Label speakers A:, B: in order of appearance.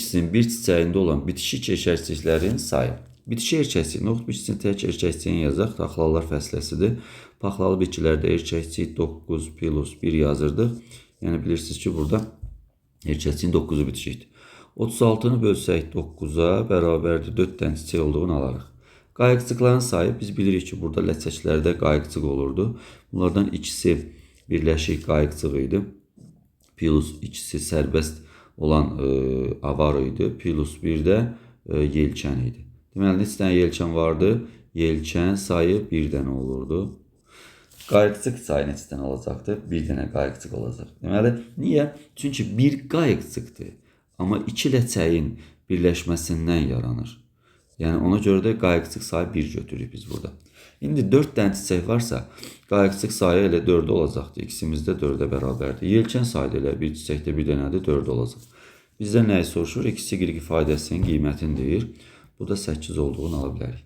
A: bitkisinin bir çiçəyində olan bitişik erkəkçiklərin sayı. Bitişik erkəkçik, noxud bitkisinin tək erkəkçiyini yazacaq. Taxlalar fəsləsidir. Paxlalı bitkilərdə erkəkçik 9, pilus 1 yazırdıq. Yəni bilirsiniz ki, burada erkəkçiyin 9-u bitişikdir. 36-nı bölsək 9-a bərabərdir 4 dənə çiçək olduğunu alarıq. Qayıqçıqların sayı biz bilirik ki, burada ləçəklərdə qayıqçıq olurdu. Bunlardan ikisi birləşik qayıqçıq idi. Pilus ikisi sərbəst olan avar idi. Pilus 1 də yelkən idi. Deməli, neçə dənə yelkən vardı? Yelkən sayı 1 dənə olurdu. Qayıqçıq sayı neçə dənə olacaqdı? 1 dənə qayıqçıq olacaq. Deməli, niyə? Çünki bir qayıqçıqdır. Amma iki ləçəyin birləşməsindən yaranır. Yəni, ona görə də qayıqçıq sayı 1 götürürük biz burada. İndi 4 dənə çiçək varsa, qayıqçıq sayı elə 4 olacaqdır. İkisimiz də 4-ə bərabərdir. Yelkən sayı da elə bir çiçəkdə bir dənədir, 4 olacaq. Bizdən nəyi soruşur? X, Y ifadəsinin qiymətini deyir. Bu da 8 olduğunu ala bilərik.